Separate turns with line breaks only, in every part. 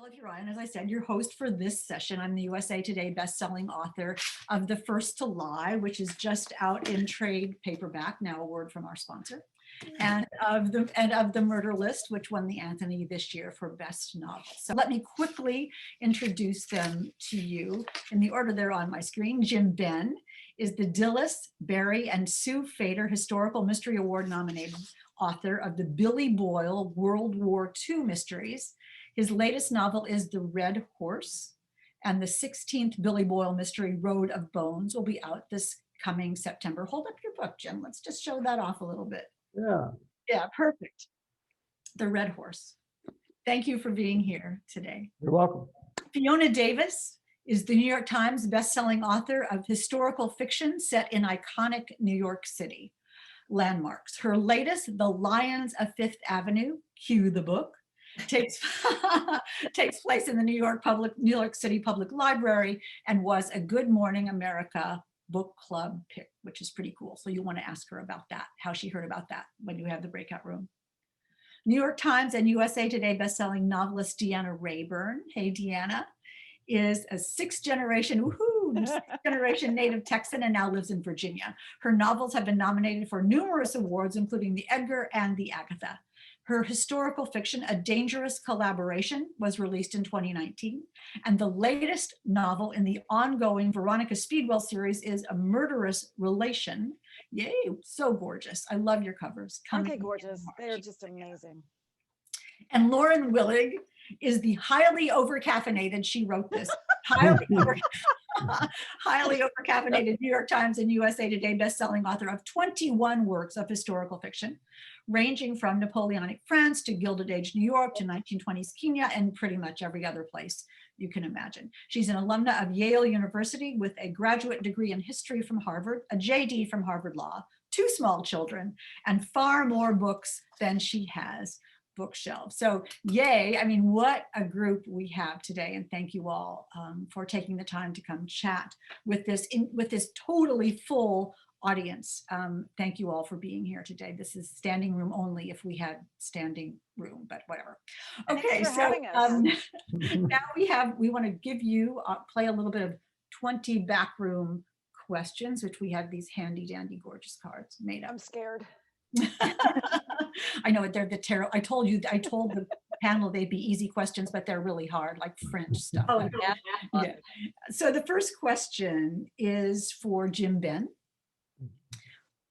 And as I said, your host for this session. I'm the USA Today bestselling author of The First to Lie, which is just out in trade paperback, now a word from our sponsor, and of the Murder List, which won the Anthony this year for best novel. So let me quickly introduce them to you in the order they're on my screen. Jim Benn is the Dilys, Barry, and Sue Fader Historical Mystery Award nominated author of the Billy Boyle World War II mysteries. His latest novel is The Red Horse, and the 16th Billy Boyle mystery, Road of Bones, will be out this coming September. Hold up your book, Jim. Let's just show that off a little bit.
Yeah.
Yeah, perfect. The Red Horse. Thank you for being here today.
You're welcome.
Fiona Davis is the New York Times bestselling author of historical fiction set in iconic New York City landmarks. Her latest, The Lions of Fifth Avenue, cue the book, takes place in the New York City Public Library and was a Good Morning America book club pick, which is pretty cool. So you want to ask her about that, how she heard about that when you have the breakout room. New York Times and USA Today bestselling novelist Deanna Raybourn, hey Deanna, is a sixth generation native Texan and now lives in Virginia. Her novels have been nominated for numerous awards, including the Edgar and the Agatha. Her historical fiction, A Dangerous Collaboration, was released in 2019. And the latest novel in the ongoing Veronica Speedwell series is A Murderous Relation. Yay, so gorgeous. I love your covers.
Aren't they gorgeous? They're just amazing.
And Lauren Willig is the highly overcaffeinated, she wrote this, highly overcaffeinated New York Times and USA Today bestselling author of 21 works of historical fiction, ranging from Napoleonic France to Gilded Age New York to 1920s Kenya and pretty much every other place you can imagine. She's an alumna of Yale University with a graduate degree in history from Harvard, a JD from Harvard Law, 2 small children, and far more books than she has bookshelf. So yay, I mean, what a group we have today. And thank you all for taking the time to come chat with this totally full audience. Thank you all for being here today. This is standing room only if we had standing room, but whatever. Okay, so now we want to give you, play a little bit of 20 backroom questions, which we have these handy dandy gorgeous cards made up.
I'm scared.
I know they're the tarot. I told the panel they'd be easy questions, but they're really hard, like French stuff.
Oh, yeah.
Yeah. So the first question is for Jim Benn.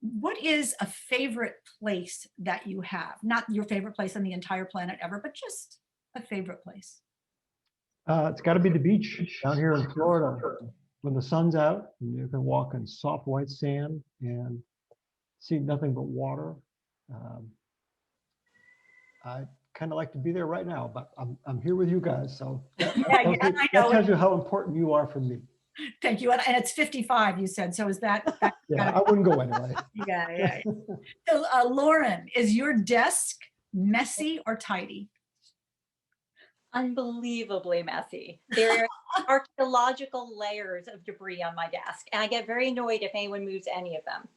What is a favorite place that you have? Not your favorite place on the entire planet ever, but just a favorite place.
It's got to be the beach down here in Florida. When the sun's out, and you can walk in soft white sand and see nothing but water. I kind of like to be there right now, but I'm here with you guys, so that tells you how important you are for me.
Thank you. And it's 55, you said. So is that?
Yeah, I wouldn't go anyway.
Yeah. So Lauren, is your desk messy or tidy?
Unbelievably messy. There are archaeological layers of debris on my desk, and I get very annoyed if anyone moves any of them.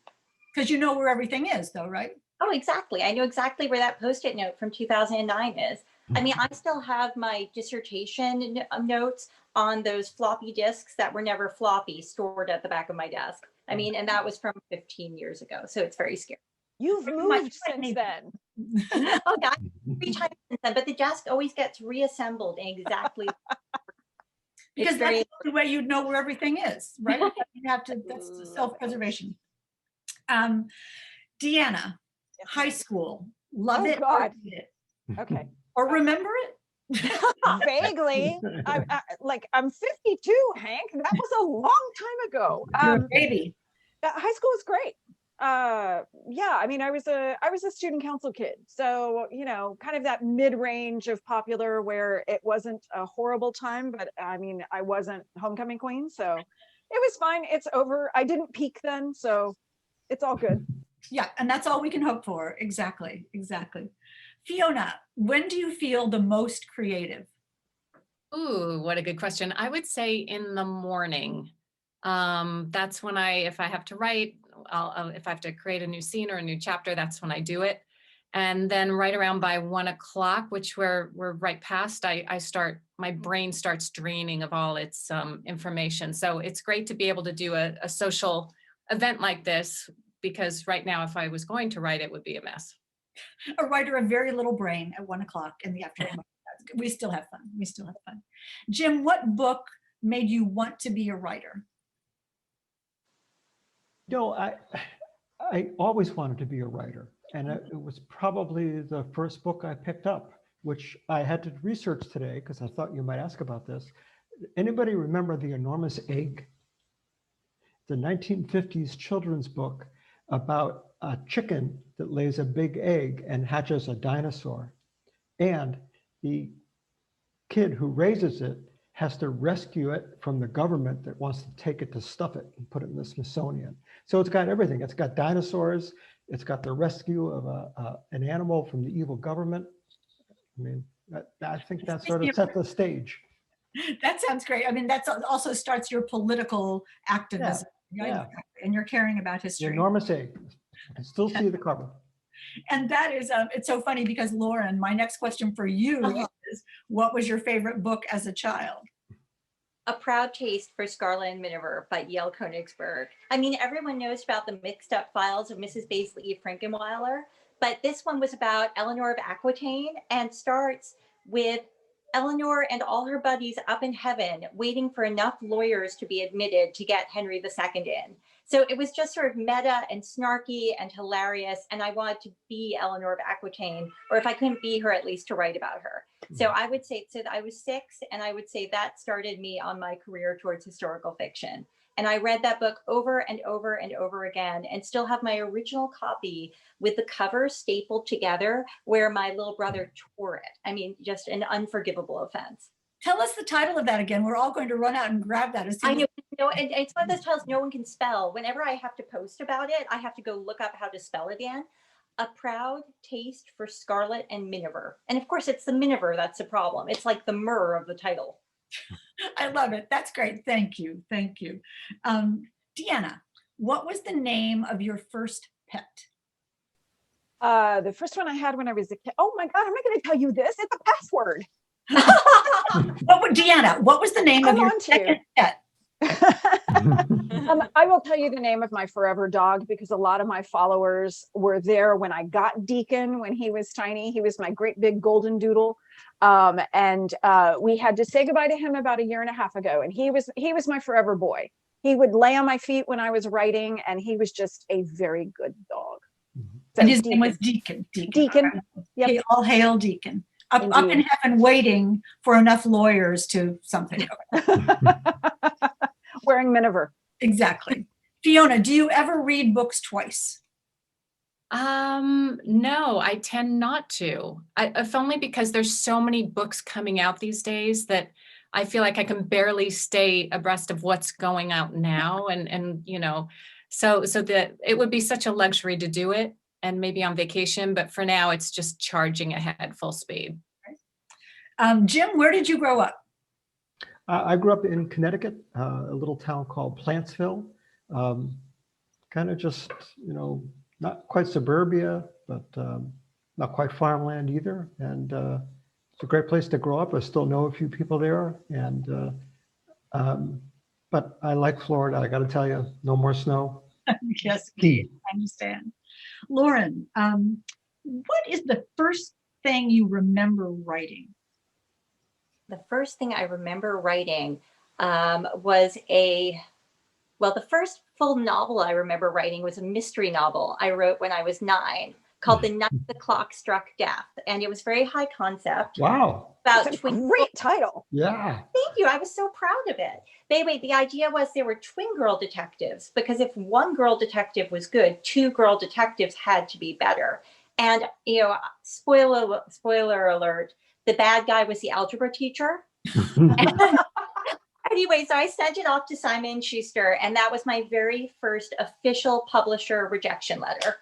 Because you know where everything is, though, right?
Oh, exactly. I know exactly where that Post-it note from 2009 is. I mean, I still have my dissertation notes on those floppy disks that were never floppy stored at the back of my desk. I mean, and that was from 15 years ago. So it's very scary.
You've moved since then.
Oh, yeah, 3 times since then, but the desk always gets reassembled in exactly.
Because that's the way you'd know where everything is, right? You have to, that's self-preservation. Deanna, high school, love it or hate it?
Okay.
Or remember it?
Vaguely. I'm 52, Hank. That was a long time ago.
You're a baby.
High school was great. Yeah, I mean, I was a student council kid, so kind of that mid-range of popular where it wasn't a horrible time, but I mean, I wasn't homecoming queen, so it was fine. It's over. I didn't peak then, so it's all good.
Yeah, and that's all we can hope for. Exactly. Fiona, when do you feel the most creative?
Ooh, what a good question. I would say in the morning. That's when if I have to write, if I have to create a new scene or a new chapter, that's when I do it. And then right around by 1 o'clock, which we're right past, my brain starts draining of all its information. So it's great to be able to do a social event like this, because right now, if I was going to write, it would be a mess.
A writer of very little brain at 1 o'clock in the afternoon. We still have fun. We still have fun. Jim, what book made you want to be a writer?
No, I always wanted to be a writer. And it was probably the first book I picked up, which I had to research today because I thought you might ask about this. Anybody remember The Enormous Egg? The 1950s children's book about a chicken that lays a big egg and hatches a dinosaur. And the kid who raises it has to rescue it from the government that wants to take it to stuff it and put it in the Smithsonian. So it's got everything. It's got dinosaurs. It's got the rescue of an animal from the evil government. I mean, I think that sort of set the stage.
That sounds great. I mean, that also starts your political activism.
Yeah,
right?
yeah.
And you're caring about
The
history.
Enormous Egg. I can still see the cover.
And that is, it's so funny because Lauren, my next question for you is, what was your favorite book as a child?
A Proud Taste for Scarlet and Miniver by E.L. Konigsberg. I mean, everyone knows about the mixed up files of Mrs. Basley E. Frankenweiler, but this one was about Eleanor of Aquitaine and starts with Eleanor and all her buddies up in heaven waiting for enough lawyers to be admitted to get Henry II in. So it was just sort of meta and snarky and hilarious. And I wanted to be Eleanor of Aquitaine, or if I couldn't be her, at least to write about her. So I would say, so I was 6, and I would say that started me on my career towards historical fiction. And I read that book over and over and over again, and still have my original copy with the cover stapled together where my little brother tore it. I mean, just an unforgivable offense.
Tell us the title of that again. We're all going to run out and grab that. As soon
I
as
know, and it's one of those titles no one can spell. Whenever I have to post about it, I have to go look up how to spell it again. A Proud Taste for Scarlet and Miniver. And of course, it's the Miniver that's the problem. It's like the myrrh of the title.
I love it. That's great. Thank you. Thank you. Deanna, what was the name of your first pet?
The first one I had when I was a kid. Oh my God, I'm not going to tell you this. It's a password.
Deanna, what was the name of your second pet?
I will tell you the name of my forever dog because a lot of my followers were there when I got Deacon when he was tiny. He was my great big golden doodle. And we had to say goodbye to him about 1.5 years ago. And he was my forever boy. He would lay on my feet when I was writing, and he was just a very good dog. So
And his name was Deacon.
Deacon. Yep.
Okay, all hail Deacon. Up in heaven waiting for enough lawyers to something.
Wearing Miniver.
Exactly. Fiona, do you ever read books twice?
No, I tend not to. If only because there's so many books coming out these days that I feel like I can barely stay abreast of what's going out now. And you know, so that it would be such a luxury to do it, and maybe on vacation, but for now it's just charging ahead full speed.
Jim, where did you grow up?
I grew up in Connecticut, a little town called Plantsville. Kind of just, you know, not quite suburbia, but not quite farmland either. And it's a great place to grow up. I still know a few people there. And but I like Florida. I got to tell you, no more snow.
Yes, I understand. Lauren, what is the first thing you remember writing?
The first thing I remember writing was the first full novel I remember writing was a mystery novel I wrote when I was 9 called The Night the Clock Struck Death. And it was very high concept.
Wow.
That's a great title.
Yeah.
Thank you. I was so proud of it. Wait, the idea was there were twin girl detectives, because if one girl detective was good, 2 girl detectives had to be better. And, you know, spoiler alert, the bad guy was the algebra teacher. Anyway, so I sent it off to Simon & Schuster, and that was my very first official publisher rejection letter.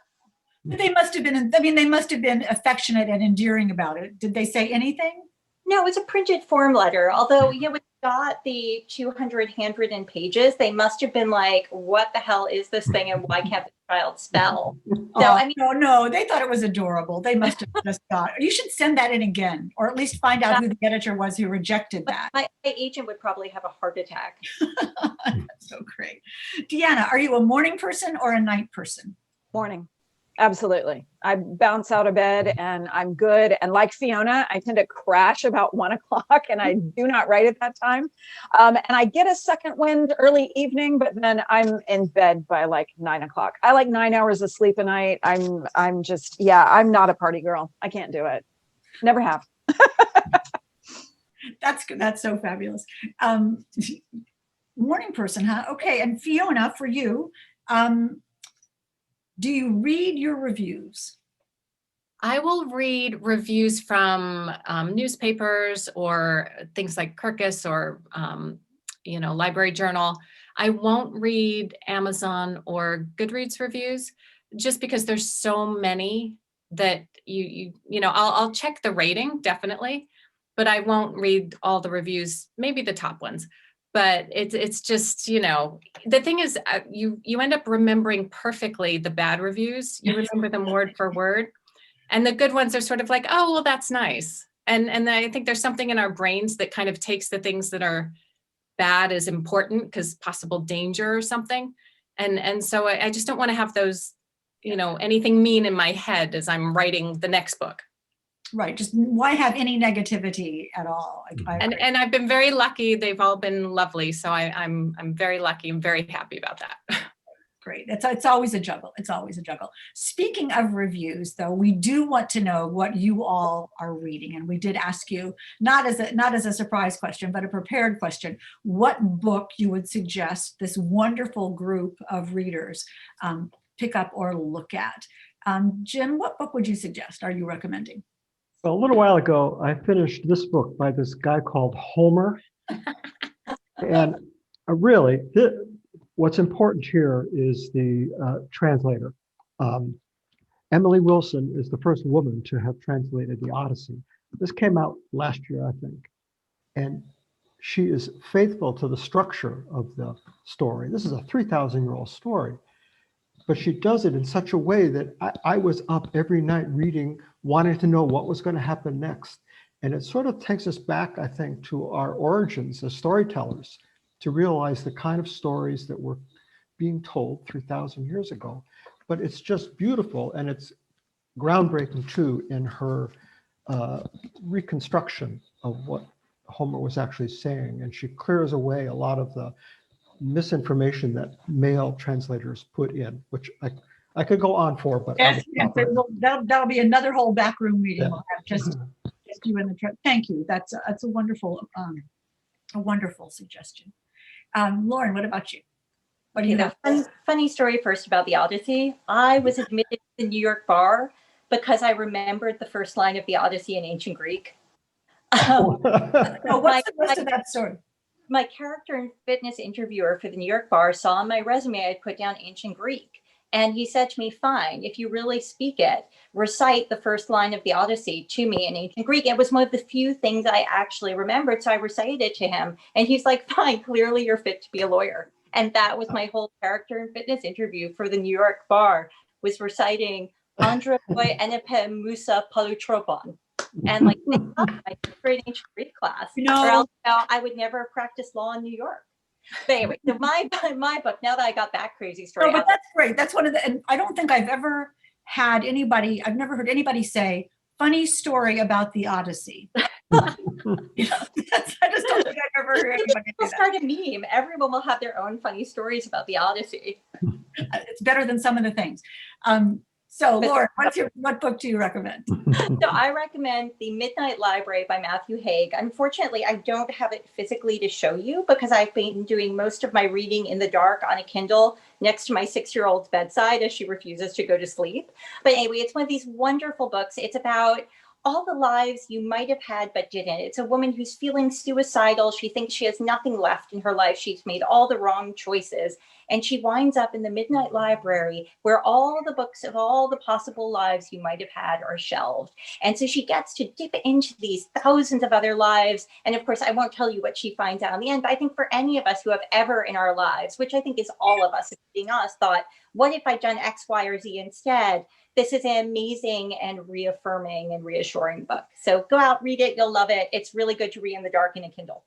They must have been, I mean, they must have been affectionate and endearing about it. Did they say anything?
No, it was a printed form letter, although, you know, with got the 200 handwritten pages, they must have been like, what the hell is this thing and why can't the child spell? So,
Oh,
I mean,
no, they thought it was adorable. They must have just thought, you should send that in again, or at least find out who the editor was who rejected that.
my agent would probably have a heart attack.
That's so great. Deanna, are you a morning person or a night person?
Morning. Absolutely. I bounce out of bed and I'm good. And like Fiona, I tend to crash about 1 o'clock and I do not write at that time. And I get a second wind early evening, but then I'm in bed by like 9 o'clock. I like 9 hours of sleep a night. I'm just, yeah, I'm not a party girl. I can't do it. Never have.
That's good. That's so fabulous. Morning person, huh? Okay. And Fiona, for you, do you read your reviews?
I will read reviews from newspapers or things like Kirkus or, Library Journal. I won't read Amazon or Goodreads reviews just because there's so many that I'll check the rating definitely, but I won't read all the reviews, maybe the top ones. But it's just, the thing is, you end up remembering perfectly the bad reviews. You remember them word for word. And the good ones are sort of like, oh, well, that's nice. And I think there's something in our brains that kind of takes the things that are bad as important because possible danger or something. And so I just don't want to have those, anything mean in my head as I'm writing the next book.
Right. Just why have any negativity at all?
And I've been very lucky. They've all been lovely. So I'm very lucky. I'm very happy about that.
Great. It's always a juggle. It's always a juggle. Speaking of reviews, though, we do want to know what you all are reading. And we did ask you, not as a surprise question, but a prepared question, what book you would suggest this wonderful group of readers pick up or look at. Jim, what book would you suggest? Are you recommending?
Well, a little while ago, I finished this book by this guy called Homer. And really, what's important here is the translator. Emily Wilson is the first woman to have translated the Odyssey. This came out last year, I think. And she is faithful to the structure of the story. This is a 3,000-year-old story. But she does it in such a way that I was up every night reading, wanting to know what was going to happen next. And it sort of takes us back, I think, to our origins as storytellers, to realize the kind of stories that were being told 3,000 years ago. But it's just beautiful, and it's groundbreaking too in her reconstruction of what Homer was actually saying. And she clears away a lot of the misinformation that male translators put in, which I could go on for, but
yes, that'll be another whole backroom meeting.
Yeah.
We'll have just you in the trip. Thank you. That's a wonderful suggestion. Lauren, what about you? What do you have?
Funny story first about the Odyssey. I was admitted to the New York bar because I remembered the first line of the Odyssey in ancient Greek.
What's the rest of that story?
My character and fitness interviewer for the New York bar saw on my resume I put down ancient Greek. And he said to me, fine, if you really speak it, recite the first line of the Odyssey to me in ancient Greek. It was one of the few things I actually remembered. So I recited it to him. And he's like, fine, clearly you're fit to be a lawyer. And that was my whole character and fitness interview for the New York bar, was reciting Androi Enepe Musa Palutropon. And like, my grade ancient Greek class, or else I would never have practiced law in New York. But anyway, so my book, now that I got that crazy story.
No, but that's great. That's one of the, and I don't think I've never heard anybody say, funny story about the Odyssey. I just don't think I've ever heard anybody say
Start a meme. Everyone will have their own funny stories about the Odyssey.
It's better than some of the things. So Lauren, what book do you recommend?
So I recommend The Midnight Library by Matthew Haig. Unfortunately, I don't have it physically to show you because I've been doing most of my reading in the dark on a Kindle next to my 6-year-old's bedside as she refuses to go to sleep. But anyway, it's one of these wonderful books. It's about all the lives you might have had but didn't. It's a woman who's feeling suicidal. She thinks she has nothing left in her life. She's made all the wrong choices. And she winds up in the Midnight Library where all the books of all the possible lives you might have had are shelved. And so she gets to dip into these thousands of other lives. And of course, I won't tell you what she finds out in the end, but I think for any of us who have ever in our lives, which I think is all of us, including us, thought, what if I'd done X, Y, or Z instead? This is an amazing and reaffirming and reassuring book. So go out, read it. You'll love it. It's really good to read in the dark in a Kindle.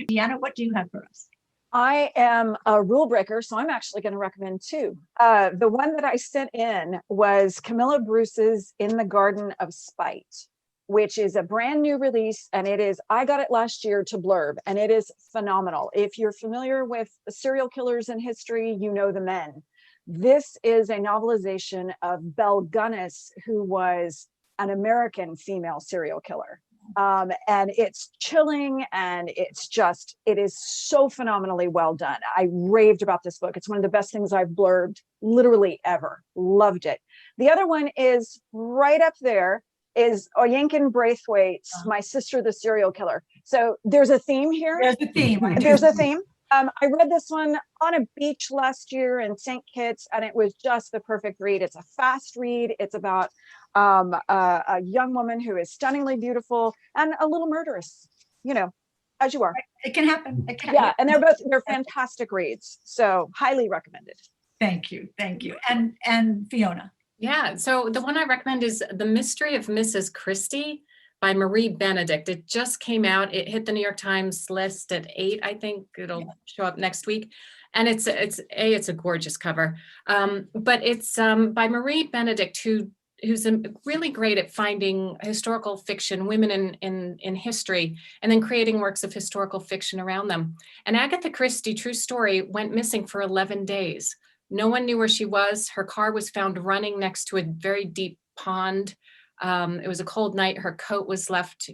Deanna, what do you have for us?
I am a rule breaker, so I'm actually going to recommend two. The one that I sent in was Camilla Bruce's In the Garden of Spite, which is a brand new release, and it is, I got it last year to blurb, and it is phenomenal. If you're familiar with serial killers in history, you know the men. This is a novelization of Belle Gunness, who was an American female serial killer. And it's chilling, and it is so phenomenally well done. I raved about this book. It's one of the best things I've blurbed literally ever. Loved it. The other one is right up there, is Oyinkan Braithwaite's My Sister the Serial Killer. So there's a theme here.
There's a theme.
There's a theme. I read this one on a beach last year in St. Kitts, and it was just the perfect read. It's a fast read. It's about a young woman who is stunningly beautiful and a little murderous, you know, as you are.
It can happen. It can
Yeah,
happen.
and they're fantastic reads. So highly recommended.
Thank you. Thank you. And Fiona.
Yeah, so the one I recommend is The Mystery of Mrs. Christie by Marie Benedict. It just came out. It hit the New York Times list at 8. I think it'll show up next week. And it's a gorgeous cover. But it's by Marie Benedict, who's really great at finding historical fiction, women in history, and then creating works of historical fiction around them. And Agatha Christie, true story, went missing for 11 days. No one knew where she was. Her car was found running next to a very deep pond. It was a cold night. Her coat was left,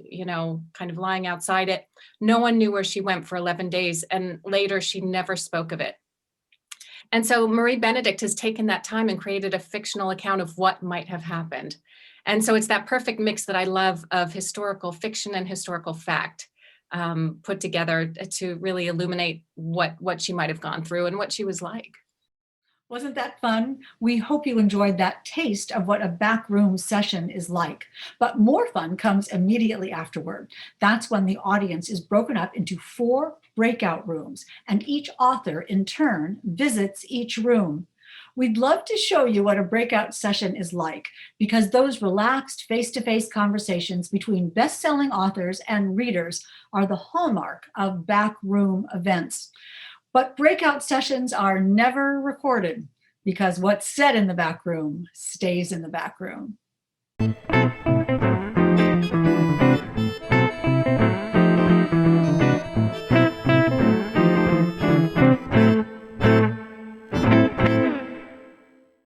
kind of lying outside it. No one knew where she went for 11 days. And later she never spoke of it. And so Marie Benedict has taken that time and created a fictional account of what might have happened. And so it's that perfect mix that I love of historical fiction and historical fact put together to really illuminate what she might have gone through and what she was like.
Wasn't that fun? We hope you enjoyed that taste of what a backroom session is like. But more fun comes immediately afterward. That's when the audience is broken up into 4 breakout rooms, and each author in turn visits each room. We'd love to show you what a breakout session is like, because those relaxed face-to-face conversations between best-selling authors and readers are the hallmark of backroom events. But breakout sessions are never recorded, because what's said in the back room stays in the back room.